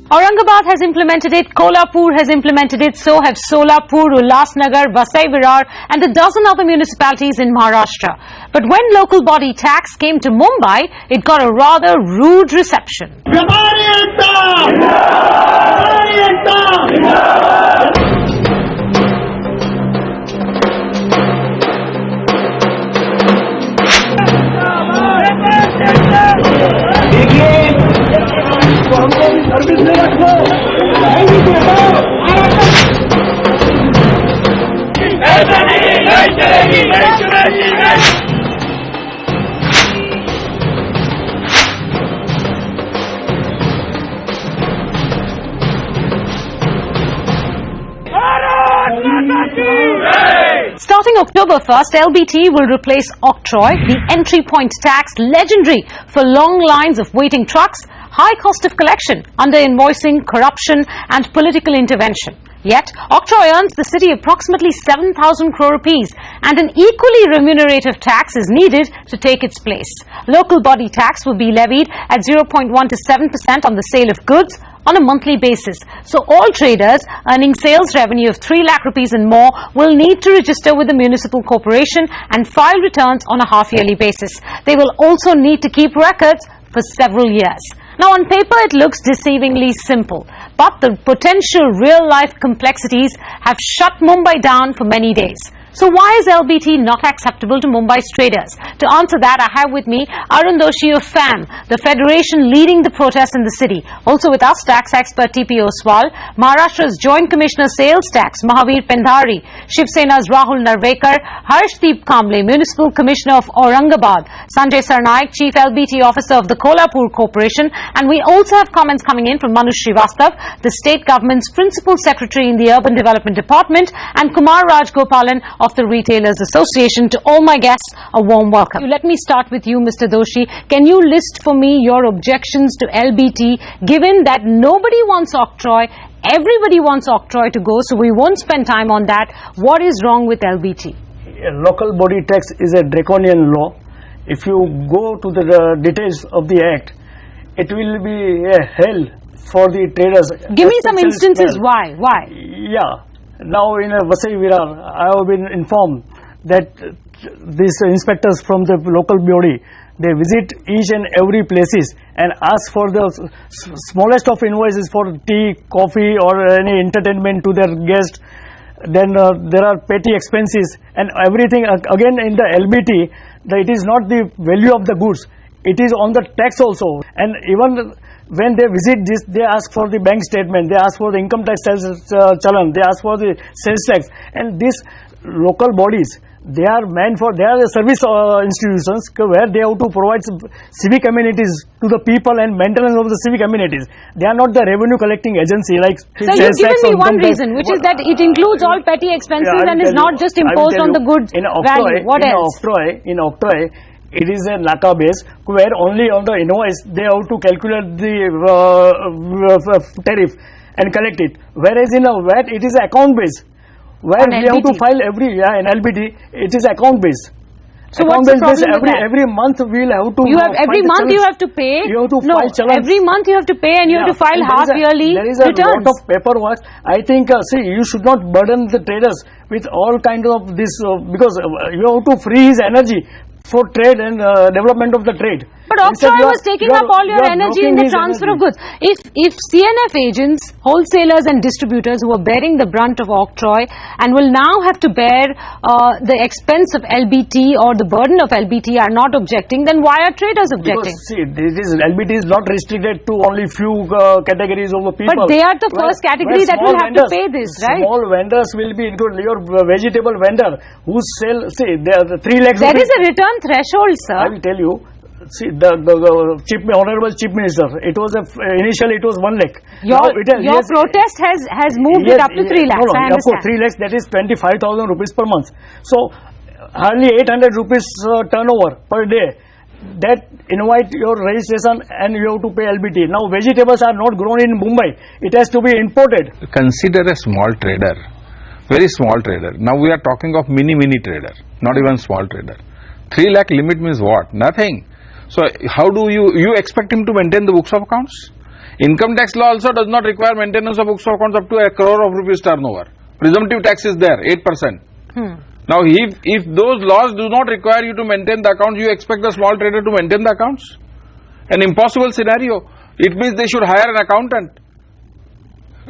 Aurangabad has implemented it, Kolhapur has implemented it, so have Solapur, Ulhasnagar, Vasai Virar and a dozen other municipalities in Maharashtra. But when local body tax came to Mumbai, it got a rather rude reception. Starting October 1st, LBT will replace Octroi, the entry point tax legendary for long lines of waiting trucks, high cost of collection, under-invoicing, corruption and political intervention. Yet, Octroi earns the city approximately 7,000 crore rupees and an equally remunerative tax is needed to take its place. Local body tax will be levied at 0.1 to 7% on the sale of goods on a monthly basis. So all traders earning sales revenue of 3 lakh rupees and more will need to register with the municipal corporation and file returns on a half-yearly basis. They will also need to keep records for several years. Now on paper it looks deceivingly simple, but the potential real-life complexities have shut Mumbai down for many days. So why is LBT not acceptable to Mumbai's traders? To answer that, I have with me Arun Doshi of FAM, the federation leading the protest in the city. Also with us, tax expert TP Oswal, Maharashtra's Joint Commissioner Sales Tax, Mahavir Pendhari, Shiv Sena's Rahul Narvekar, Harshdeep Kamble, Municipal Commissioner of Aurangabad, Sanjay Sarnaik, Chief LBT Officer of the Kolhapur Corporation, and we also have comments coming in from Manu Srivastav, the state government's Principal Secretary in the Urban Development Department, and Kumar Rajgopalan of the Retailers Association. To all my guests, a warm welcome. Let me start with you, Mr. Doshi. Can you list for me your objections to LBT, given that nobody wants Octroi, everybody wants Octroi to go, so we won't spend time on that. What is wrong with LBT? Local body tax is a draconian law. If you go to the details of the act, it will be a hell for the traders. Give me some instances. Why? Yeah. Now in Vasai Virar, I have been informed that these inspectors from the local body, they visit each and every places and ask for the smallest of invoices for tea, coffee or any entertainment to their guests. Then there are petty expenses and everything. Again in the LBT, it is not the value of the goods, it is on the tax also. And even when they visit this, they ask for the bank statement, they ask for the income tax challan, they ask for the sales tax. And these local bodies, they are the service institutions where they have to provide civic amenities to the people and maintenance of the civic amenities. They are not the revenue collecting agency like. So you've given me one reason, which is that it includes all petty expenses and is not just imposed on the goods value. What else? In Octroi, it is a NACA base where only on the invoice they have to calculate the tariff and collect it. Whereas in a VAT it is account base where we have to file every in LBT it is account base. So what's the problem with that? Every month we will have to. Every month you have to pay. You have to file challenge. Every month you have to pay and you have to file half-yearly returns. There is a lot of paperwork. I think see, you should not burden the traders with all kinds of this because you have to free his energy for trade and development of the trade. But Octroi was taking up all your energy in the transfer of goods. If CNF agents, wholesalers and distributors who are bearing the brunt of Octroi and will now have to bear the expense of LBT or the burden of LBT are not objecting, then why are traders objecting? Because see, LBT is not restricted to only few categories of the people. But they are the first category that will have to pay this, right? Small vendors will be included. Your vegetable vendor who sell, see, there are 3 lakhs. There is a return threshold, sir. I will tell you. See, the Honorable Chief Minister, it was initially it was 1 lakh. Your protest has moved it up to 3 lakhs. I understand. Of course, 3 lakhs, that is 25,000 rupees per month. So, hardly 800 rupees turnover per day. That invite your registration and you have to pay LBT. Now, vegetables are not grown in Mumbai. It has to be imported. Consider a small trader, very small trader. Now, we are talking of mini trader, not even small trader. 3 lakh limit means what? Nothing. So how do you expect him to maintain the books of accounts? Income tax law also does not require maintenance of books of accounts up to ₹1 crore turnover. Presumptive tax is there, 8%. Now, if those laws do not require you to maintain the accounts, you expect the small trader to maintain the accounts? An impossible scenario. It means they should hire an accountant,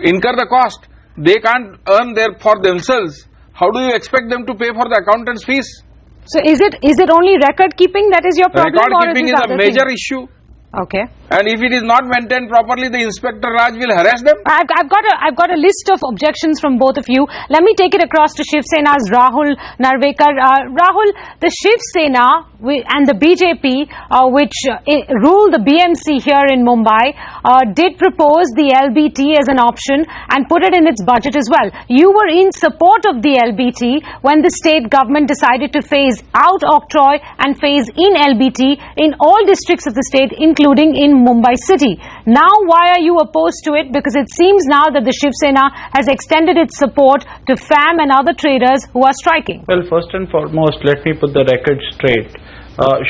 incur the cost. They can't earn there for themselves. How do you expect them to pay for the accountant's fees? So is it only record keeping that is your problem? Record keeping or is a other major thing? issue. Okay. And if it is not maintained properly, the Inspector Raj will harass them. I've got a list of objections from both of you. Let me take it across to Shiv Sena's Rahul Narvekar. Rahul, the Shiv Sena and the BJP, which rule the BMC here in Mumbai, did propose the LBT as an option and put it in its budget as well. You were in support of the LBT when the state government decided to phase out Octroi and phase in LBT in all districts of the state, including in Mumbai city. Now, why are you opposed to it? Because it seems now that the Shiv Sena has extended its support to FAM and other traders who are striking. Well, first and foremost, let me put the record straight.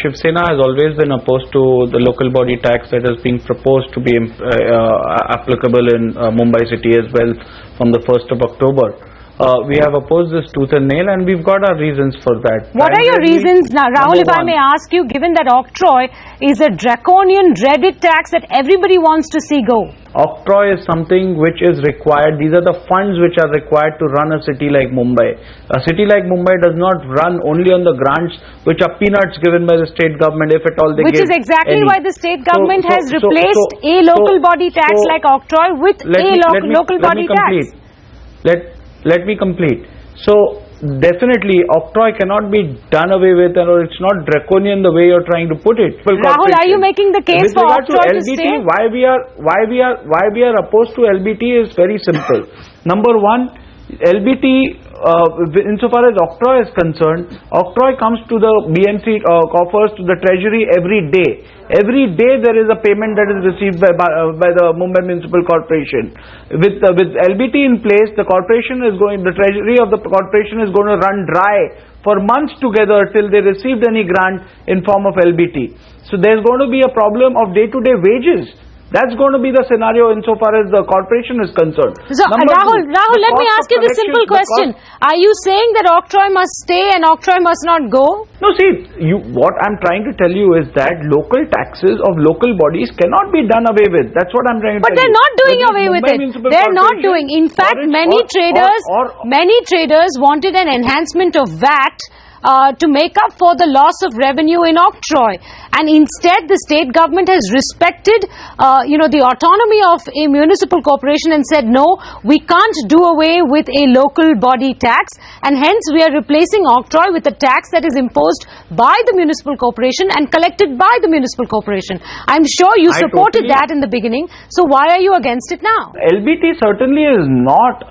Shiv Sena has always been opposed to the local body tax that is being proposed to be applicable in Mumbai city as well from the 1st of October. We have opposed this tooth and nail, and we've got our reasons for that. What are your reasons now, Rahul, if I may ask you, given that Octroi is a draconian, dreaded tax that everybody wants to see go? Octroi is something which is required. These are the funds which are required to run a city like Mumbai. A city like Mumbai does not run only on the grants which are peanuts given by the state government, if at all they give. Which is exactly why the state government has replaced a local body tax like Octroi with local body tax. Let me complete. So, definitely, Octroi cannot be done away with, or it's not draconian the way you're trying to put it. Rahul, are you making the case for Octroi to stay? Why we are opposed to LBT is very simple. Number one, LBT, insofar as Octroi is concerned, Octroi comes to the BMC coffers, to the treasury every day. Every day there is a payment that is received by the Mumbai Municipal Corporation. With LBT in place, the treasury of the corporation is going to run dry for months together till they received any grant in form of LBT. So there's going to be a problem of day-to-day wages. That's going to be the scenario insofar as the corporation is concerned. So, Rahul, let me ask you this simple question. Are you saying that Octroi must stay and Octroi must not go? No, see, what I'm trying to tell you is that local taxes of local bodies cannot be done away with. That's what I'm trying to tell you. But they're not doing away with it. They're not doing. In fact, many traders wanted an enhancement of VAT to make up for the loss of revenue in Octroi, and instead the state government has respected the autonomy of a municipal corporation and said no, we can't do away with a local body tax, and hence we are replacing Octroi with a tax that is imposed by the municipal corporation and collected by the municipal corporation. I'm sure you supported that in the beginning, so why are you against it now? LBT certainly is not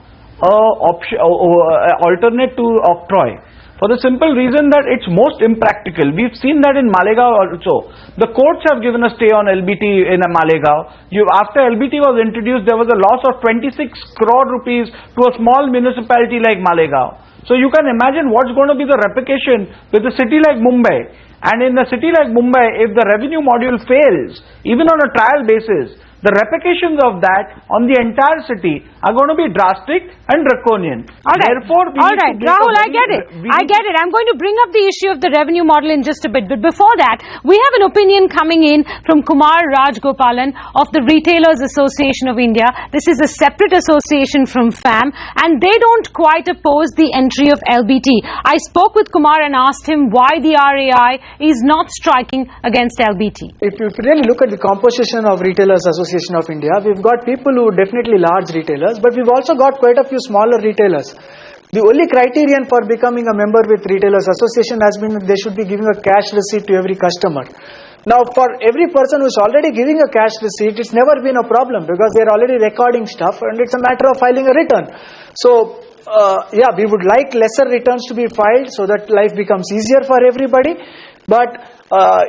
alternate to Octroi, for the simple reason that it's most impractical. We've seen that in Malegaon also. The courts have given a stay on LBT in Malegaon. After LBT was introduced, there was a loss of 26 crore rupees to a small municipality like Malegaon. So you can imagine what's going to be the repercussion with a city like Mumbai. And in a city like Mumbai, if the revenue module fails, even on a trial basis, the repercussions of that on the entire city are going to be drastic and draconian. Therefore, Rahul, I get it. I'm going to bring up the issue of the revenue model in just a bit. But before that, we have an opinion coming in from Kumar Rajgopalan of the Retailers Association of India. This is a separate association from FAM, and they don't quite oppose the entry of LBT. I spoke with Kumar and asked him why the RAI is not striking against LBT. If you really look at the composition of Retailers Association of India, we've got people who are definitely large retailers, but we've also got quite a few smaller retailers. The only criterion for becoming a member with Retailers Association has been that they should be giving a cash receipt to every customer. Now, for every person who's already giving a cash receipt, it's never been a problem because they're already recording stuff and it's a matter of filing a return. So, we would like lesser returns to be filed so that life becomes easier for everybody. But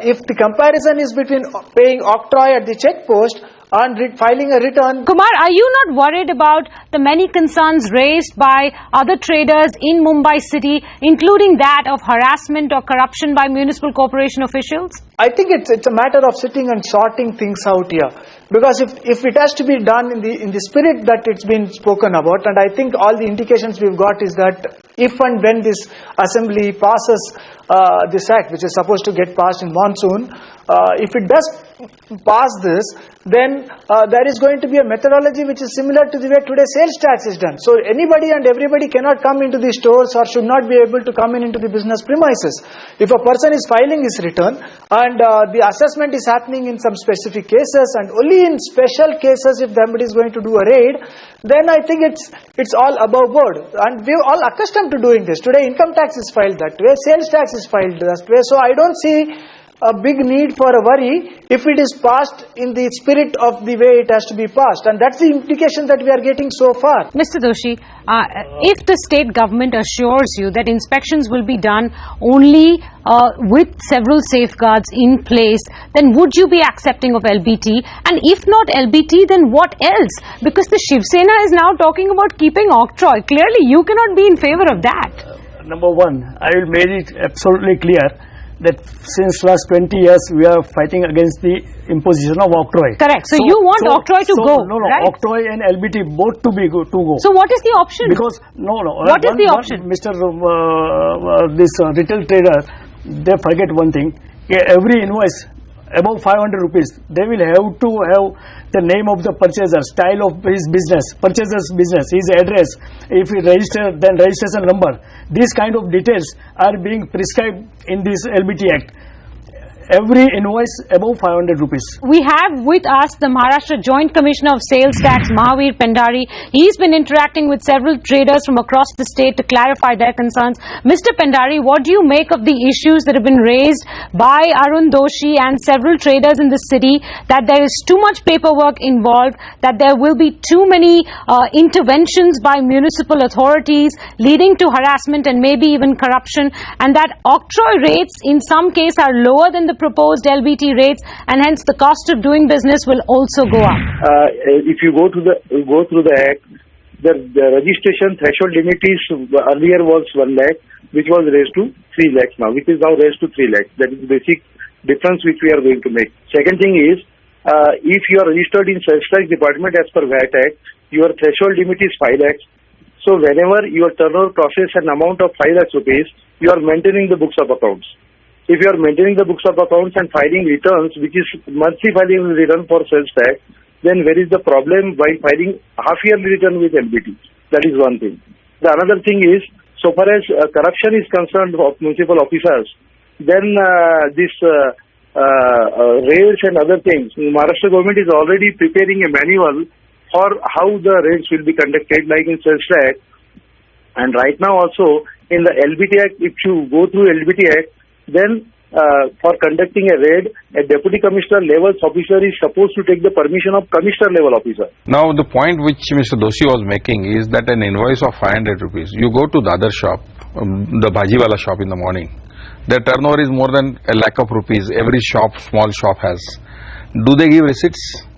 if the comparison is between paying Octroi at the check post on filing a return. Kumar, are you not worried about the many concerns raised by other traders in Mumbai city, including that of harassment or corruption by municipal corporation officials? I think it's a matter of sitting and sorting things out here, because if it has to be done in the spirit that it's been spoken about, and I think all the indications we've got is that if and when this assembly passes this act, which is supposed to get passed in monsoon, if it does pass this, then there is going to be a methodology which is similar to the way today sales tax is done. So anybody and everybody cannot come into the stores or should not be able to come into the business premises. If a person is filing his return and the assessment is happening in some specific cases, and only in special cases if somebody is going to do a raid, then I think it's all above board, and we're all accustomed to doing this. Today income tax is filed that way, sales tax is filed that way, so I don't see a big need for a worry if it is passed in the spirit of the way it has to be passed, and that's the implication that we are getting so far. Mr. Doshi, if the state government assures you that inspections will be done only with several safeguards in place, then would you be accepting of LBT? And if not LBT, then what else? Because the Shiv Sena is now talking about keeping octroi. Clearly, you cannot be in favor of that. Number one, I will make it absolutely clear that since last 20 years we are fighting against the imposition of octroi. Correct. So you want octroi to go, no, right? octroi and LBT both to go. So what is the option? Because What is the option? Mr. This retail trader, they forget one thing. Every invoice above 500 rupees, they will have to have the name of the purchaser, style of his business, purchaser's business, his address, if he register, then registration number. These kind of details are being prescribed in this LBT Act. Every invoice above 500 rupees. We have with us the Maharashtra Joint Commissioner of Sales Tax, Mahavir Pendari. He's been interacting with several traders from across the state to clarify their concerns. Mr. Pendari, what do you make of the issues that have been raised by Arun Doshi and several traders in the city, that there is too much paperwork involved, that there will be too many interventions by municipal authorities leading to harassment and maybe even corruption, and that octroi rates in some case are lower than the proposed LBT rates, and hence the cost of doing business will also go up? If you go through the Act, the registration threshold limit is earlier was 1 lakh, which was raised to 3 lakhs now, which is now raised to 3 lakhs. That is the basic difference which we are going to make. Second thing is, if you are registered in Sales Tax Department as per VAT Act, your threshold limit is 5 lakhs. So whenever your turnover crosses an amount of 5 lakhs rupees, you are maintaining the books of accounts. If you are maintaining the books of accounts and filing returns, which is monthly filing return for sales tax, then where is the problem while filing half-yearly return with LBT? That is one thing. The another thing is, so far as corruption is concerned of municipal officers, then this raids and other things, Maharashtra government is already preparing a manual for how the raids will be conducted, like in sales tax. And right now also, in the LBT Act, if you go through LBT Act, then for conducting a raid, a deputy commissioner level officer is supposed to take the permission of commissioner level officer. Now the point which Mr. Doshi was making is that an invoice of 500 rupees, you go to the other shop, the Bhajiwala shop in the morning, their turnover is more than 1 lakh of rupees, every shop, small shop has. Do they give receipts?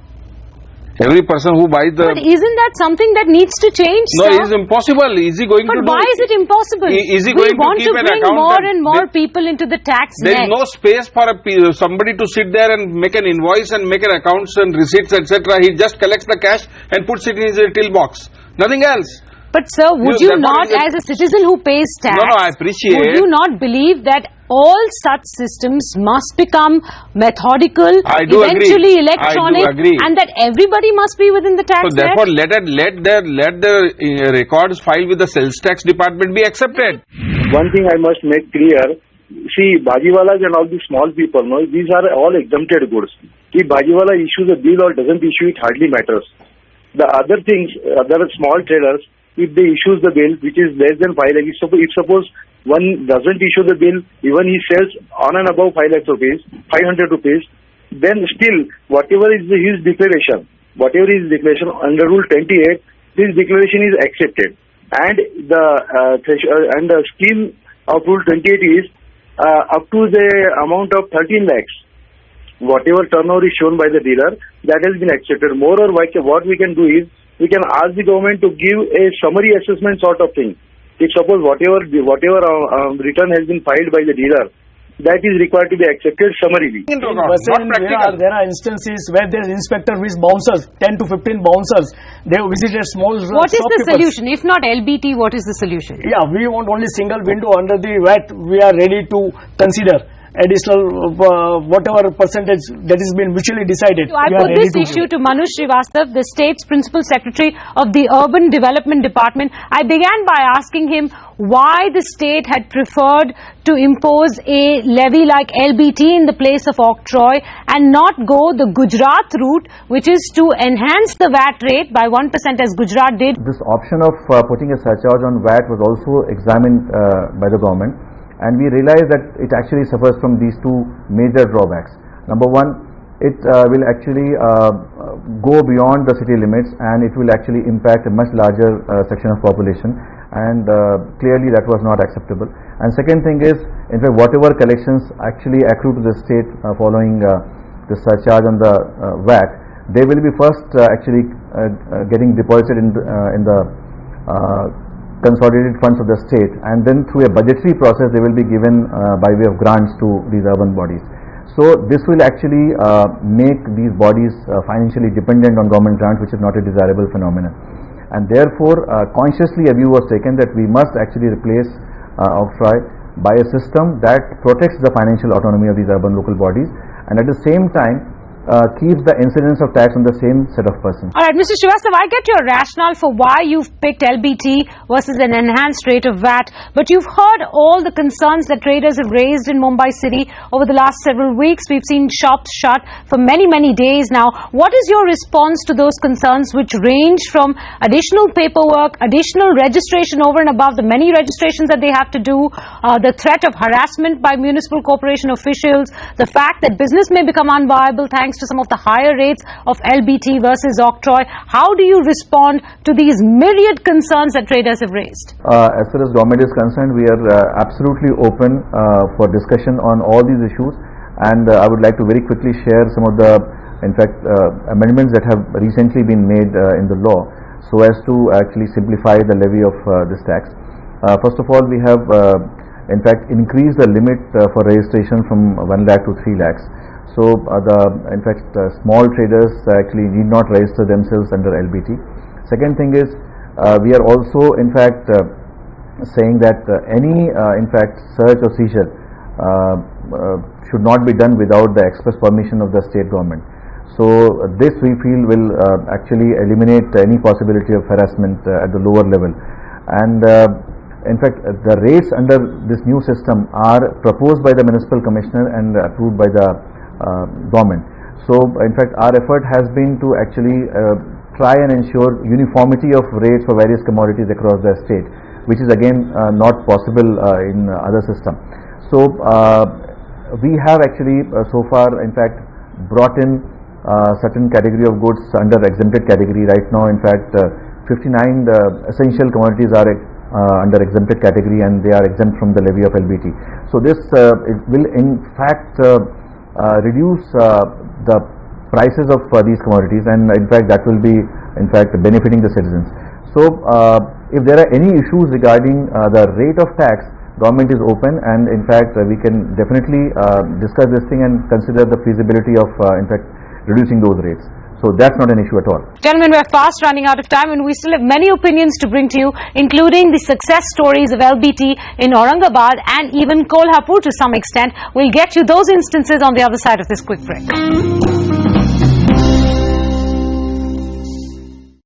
Every person who buys the... But isn't that something that needs to change, No, sir? it is impossible. Is he going to do... But why is it impossible? Is he we going want to keep to an bring account more that and more people into the tax There net. is no space for somebody to sit there and make an invoice and make an accounts and receipts, etc. He just collects the cash and puts it in his till box. Nothing else. But sir, would you therefore not, as a citizen who pays tax, No, I appreciate. would you not believe that all such systems must become methodical, I do eventually agree. electronic, I do agree. and that everybody must be within the tax So net? therefore, let the records filed with the sales tax department be accepted. One thing I must make clear, see, Bhajiwalas and all these small people, no, these are all exempted goods. If Bhajiwala issues a bill or doesn't issue, it hardly matters. The other things, other small traders, if they issues the bill, which is less than 5 lakhs, if suppose one doesn't issue the bill, even he sells on and above 5 lakhs rupees, 500 rupees, then still, whatever is his declaration under Rule 28, this declaration is accepted. And the scheme of Rule 28 is up to the amount of 13 lakhs. whatever turnover is shown by the dealer, that has been accepted. More or what we can do is, we can ask the government to give a summary assessment sort of thing. If suppose whatever return has been filed by the dealer, that is required to be accepted summarily. Into account, not practical. There are instances where there is inspector with bouncers, 10 to 15 bouncers. They have visited small What is the shopkeepers. solution? If not LBT, what is the solution? Yeah, we want only single window under the VAT. We are ready to consider additional whatever percentage that has been mutually decided. So I we are put ready this to issue give. to Manu Srivastav, the state's principal secretary of the Urban Development Department. I began by asking him why the state had preferred to impose a levy like LBT in the place of octroi and not go the Gujarat route, which is to enhance the VAT rate by 1% as Gujarat did. This option of putting a surcharge on VAT was also examined by the government, and we realized that it actually suffers from these two major drawbacks. Number one, it will actually go beyond the city limits, and it will actually impact a much larger section of population, and clearly that was not acceptable. And second thing is, in fact, whatever collections actually accrue to the state following the surcharge on the VAT, they will be first actually getting deposited in the consolidated funds of the state, and then through a budgetary process they will be given by way of grants to these urban bodies. So this will actually make these bodies financially dependent on government grants, which is not a desirable phenomenon. And therefore consciously a view was taken that we must actually replace octroi by a system that protects the financial autonomy of these urban local bodies, and at the same time keeps the incidence of tax on the same set of persons. Alright, Mr. Srivastav, I get your rationale for why you've picked LBT versus an enhanced rate of VAT, but you've heard all the concerns that traders have raised in Mumbai city over the last several weeks. We've seen shops shut for many, many days now. What is your response to those concerns, which range from additional paperwork, additional registration over and above the many registrations that they have to do, the threat of harassment by municipal corporation officials, the fact that business may become unviable thanks to some of the higher rates of LBT versus octroi? How do you respond to these myriad concerns that traders have raised? As far as government is concerned, we are absolutely open for discussion on all these issues, and I would like to very quickly share some of the, in fact, amendments that have recently been made in the law so as to actually simplify the levy of this tax. First of all, we have in fact increased the limit for registration from 1 lakh to 3 lakhs. So small traders actually need not register themselves under LBT. Second thing is, we are also in fact saying that any in fact search or seizure should not be done without the express permission of the state government. So this we feel will actually eliminate any possibility of harassment at the lower level. And in fact, the rates under this new system are proposed by the municipal commissioner and approved by the government. So in fact our effort has been to actually try and ensure uniformity of rates for various commodities across the state, which is again not possible in other system. So we have actually so far in fact brought in certain category of goods under exempted category. Right now in fact 59 essential commodities are under exempted category, and they are exempt from the levy of LBT. So this it will in fact reduce the prices of these commodities, and in fact that will be in fact benefiting the citizens. So if there are any issues regarding the rate of tax, government is open, and in fact we can definitely discuss this thing and consider the feasibility of in fact reducing those rates. So that's not an issue at all. Gentlemen, we're fast running out of time, and we still have many opinions to bring to you, including the success stories of LBT in Aurangabad and even Kolhapur to some extent. We'll get you those instances on the other side of this quick break.